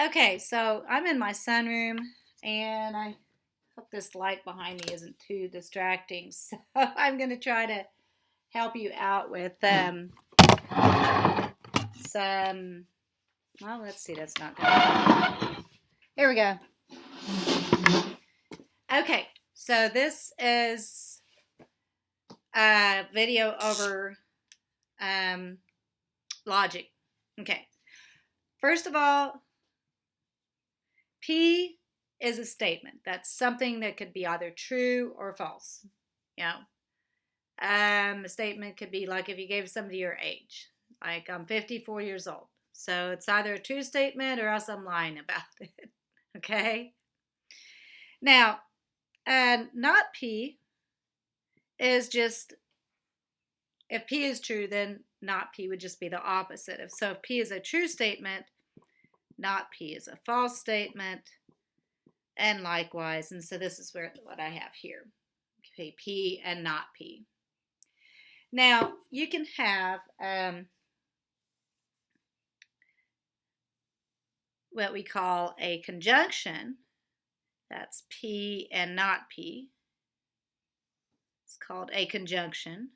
Okay, so I'm in my sunroom, and I hope this light behind me isn't too distracting. So I'm going to try to help you out with some. Well, let's see. That's not good. Here we go. Okay, so this is a video over logic. Okay, first of all, P is a statement. That's something that could be either true or false. You know, a statement could be like if you gave somebody your age, like I'm 54 years old. So it's either a true statement or else I'm lying about it. Okay? Now, not P is just, if P is true, then not P would just be the opposite. So if P is a true statement, not P is a false statement, and likewise. And so this is what I have here. Okay, P and not P. Now, you can have what we call a conjunction. That's P and not P. It's called a conjunction.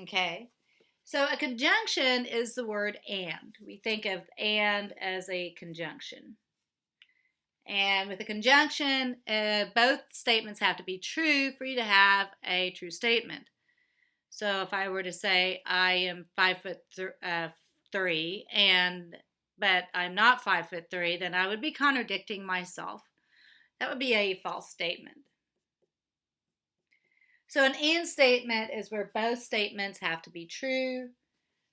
Okay. So a conjunction is the word and. We think of and as a conjunction. And with a conjunction, both statements have to be true for you to have a true statement. So if I were to say I am 5'3", but I'm not 5'3", then I would be contradicting myself. That would be a false statement. So an and statement is where both statements have to be true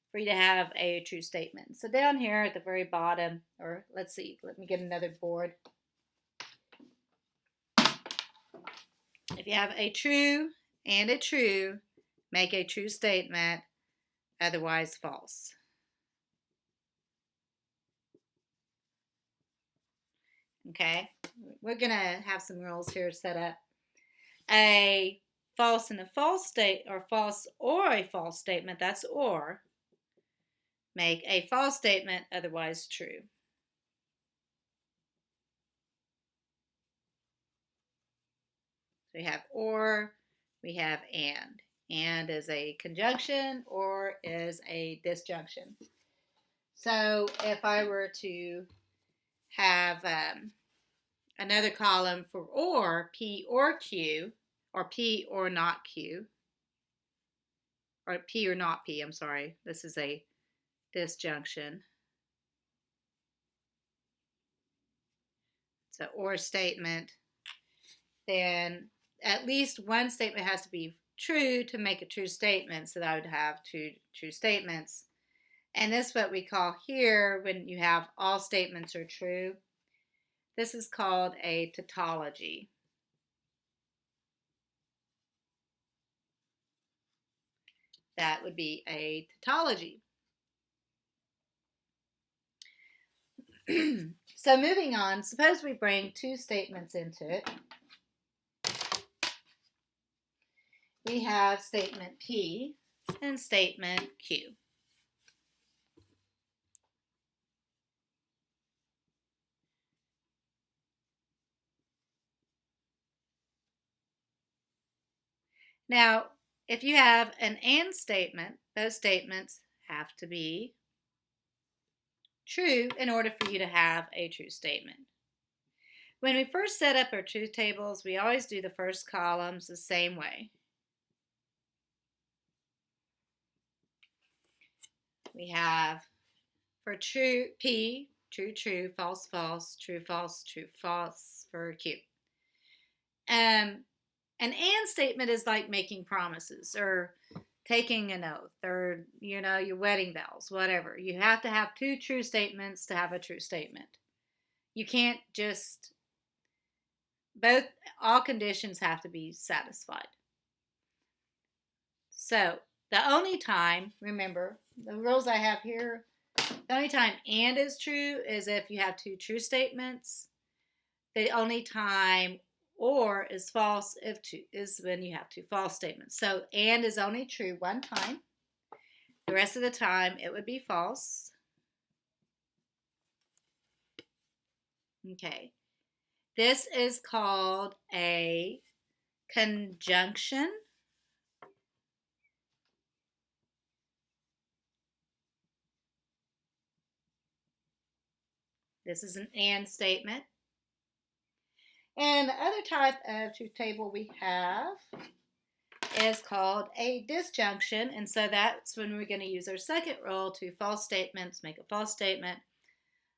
for you to have a true statement. So down here at the very bottom, or let's see, let me get another board. If you have a true and a true, make a true statement, otherwise false. Okay, we're going to have some rules here set up. A false and a false state, or false or a false statement, that's or. Make a false statement, otherwise true. So we have or, we have and. And is a conjunction or is a disjunction. So if I were to have another column for or, P or Q, or P or not Q, or P or not P, I'm sorry. This is a disjunction. It's an or statement. Then at least one statement has to be true to make a true statement, so that I would have two true statements. And this is what we call here, when you have all statements are true, this is called a tautology. That would be a tautology. So moving on, suppose we bring two statements into it. We have statement P and statement Q. Now, if you have an and statement, those statements have to be true in order for you to have a true statement. When we first set up our truth tables, we always do the first columns the same way. We have for true P, true, true, false, false, true, false, true, false for Q. An and statement is like making promises or taking an oath or, your wedding vows, whatever. You have to have two true statements to have a true statement. You can't just, all conditions have to be satisfied. So the only time, remember, the rules I have here, the only time and is true is if you have two true statements. The only time or is false is when you have two false statements. So and is only true one time. The rest of the time, it would be false. Okay. This is called a conjunction. This is an and statement. And the other type of truth table we have is called a disjunction. And so that's when we're going to use our second rule to false statements, make a false statement.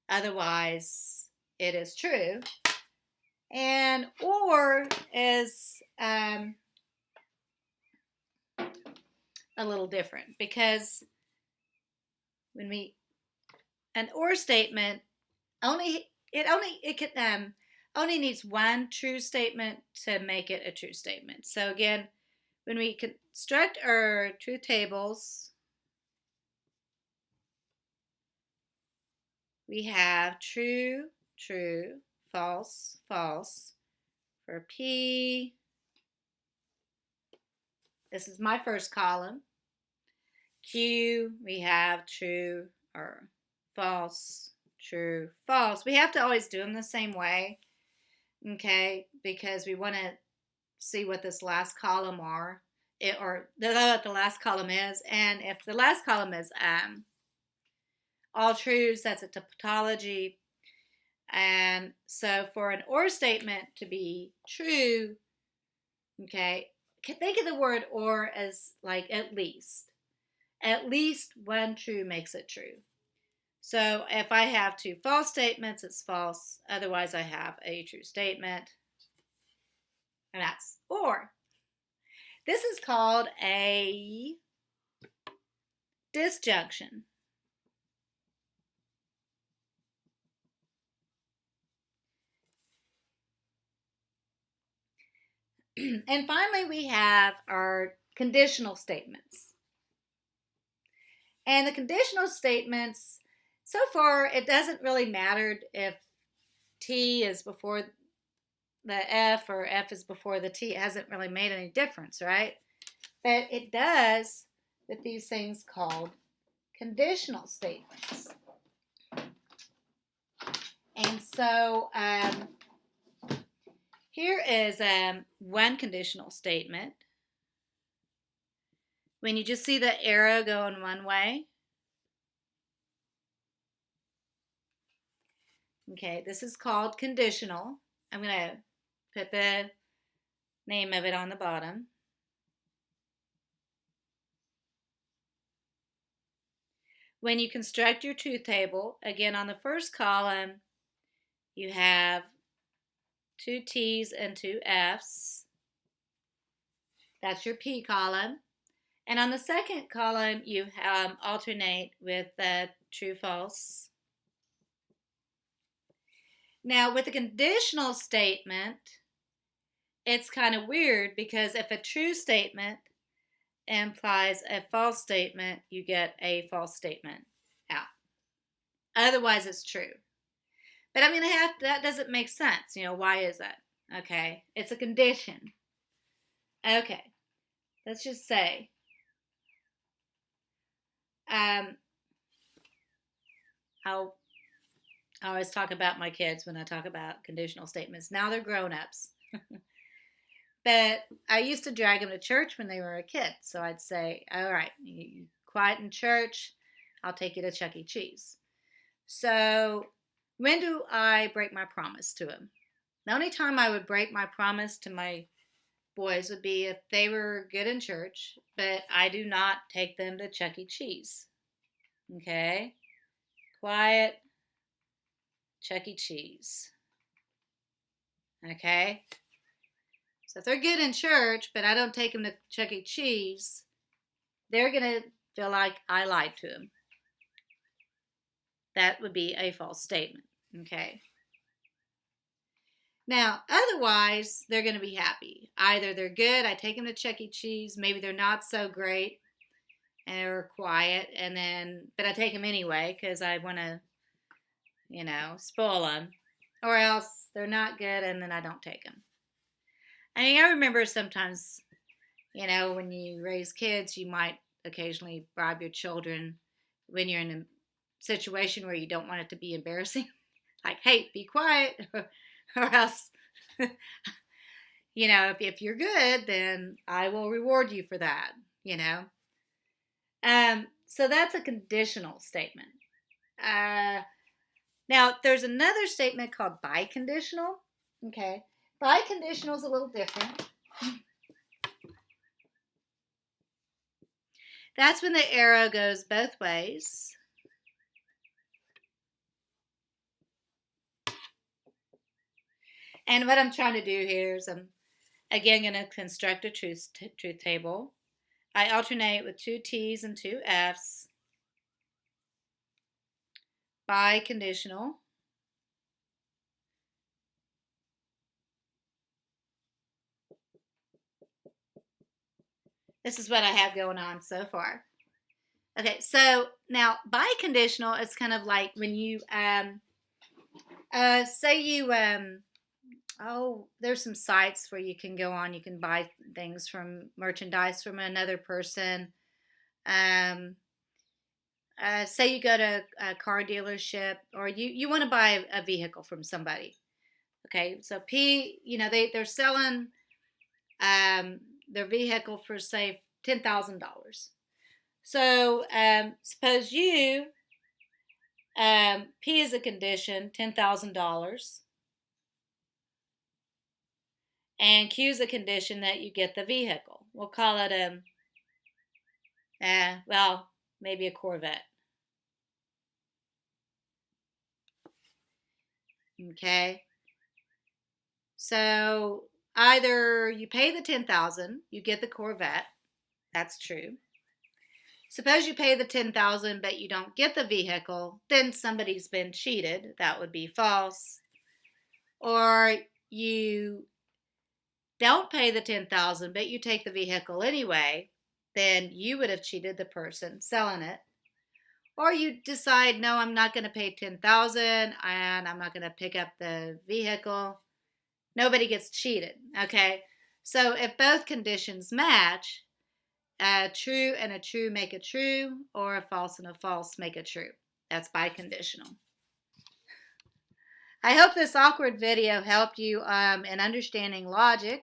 Otherwise, it is true. And or is a little different, because when an or statement only needs one true statement to make it a true statement. So again, when we construct our truth tables, we have true, true, false, false. For P, this is my first column. Q, we have true or false, true, false. We have to always do them the same way, okay, because we want to see what this last column or what the last column is. And if the last column is all truths, that's a tautology. And so for an or statement to be true, okay, think of the word or as like at least. At least one true makes it true. So if I have two false statements, it's false. Otherwise, I have a true statement. And that's or. This is called a disjunction. And finally, we have our conditional statements. And the conditional statements, so far, it doesn't really matter if T is before the F or F is before the T. It hasn't really made any difference, right? But it does with these things called conditional statements. And so here is one conditional statement. When you just see the arrow going one way. Okay, this is called conditional. I'm going to put the name of it on the bottom. When you construct your truth table, again on the first column, you have two T's and two F's. That's your P column. And on the second column, you alternate with the true, false. Now, with a conditional statement, it's kind of weird because if a true statement implies a false statement, you get a false statement out. Otherwise, it's true. But I mean, that doesn't make sense. Why is that? Okay, it's a condition. Okay, let's just say I always talk about my kids when I talk about conditional statements. Now they're grown-ups. But I used to drag them to church when they were a kid. So I'd say, all right, you quiet in church. I'll take you to Chuck E. Cheese. So when do I break my promise to them? The only time I would break my promise to my boys would be if they were good in church, but I do not take them to Chuck E. Cheese. Okay? Quiet, Chuck E. Cheese. Okay? So if they're good in church, but I don't take them to Chuck E. Cheese, they're going to feel like I lied to them. That would be a false statement. Okay? Now, otherwise, they're going to be happy. Either they're good, I take them to Chuck E. Cheese. Maybe they're not so great, and they're quiet, but I take them anyway because I want to, spoil them. Or else they're not good, and then I don't take them. I mean, I remember sometimes, when you raise kids, you might occasionally bribe your children when you're in a situation where you don't want it to be embarrassing. Like, hey, be quiet, or else, if you're good, then I will reward you for that, So that's a conditional statement. Now, there's another statement called biconditional. Okay. Biconditional is a little different. That's when the arrow goes both ways. And what I'm trying to do here is I'm, again, going to construct a truth table. I alternate with 2 T's and 2 F's. Biconditional. This is what I have going on so far. Okay, so now biconditional is kind of like when you, say you, there's some sites where you can go on, you can buy things merchandise from another person. Say you go to a car dealership, or you want to buy a vehicle from somebody. Okay, so they're selling their vehicle for, say, $10,000. So suppose you, P is a condition, $10,000, and Q is a condition that you get the vehicle. We'll call it maybe a Corvette. Okay. So either you pay the $10,000, you get the Corvette. That's true. Suppose you pay the $10,000 but you don't get the vehicle, then somebody's been cheated. That would be false. Or you don't pay the $10,000 but you take the vehicle anyway, then you would have cheated the person selling it. Or you decide, no, I'm not going to pay $10,000 and I'm not going to pick up the vehicle. Nobody gets cheated. Okay, so if both conditions match, a true and a true make a true, or a false and a false make a true. That's biconditional. I hope this awkward video helped you in understanding logic.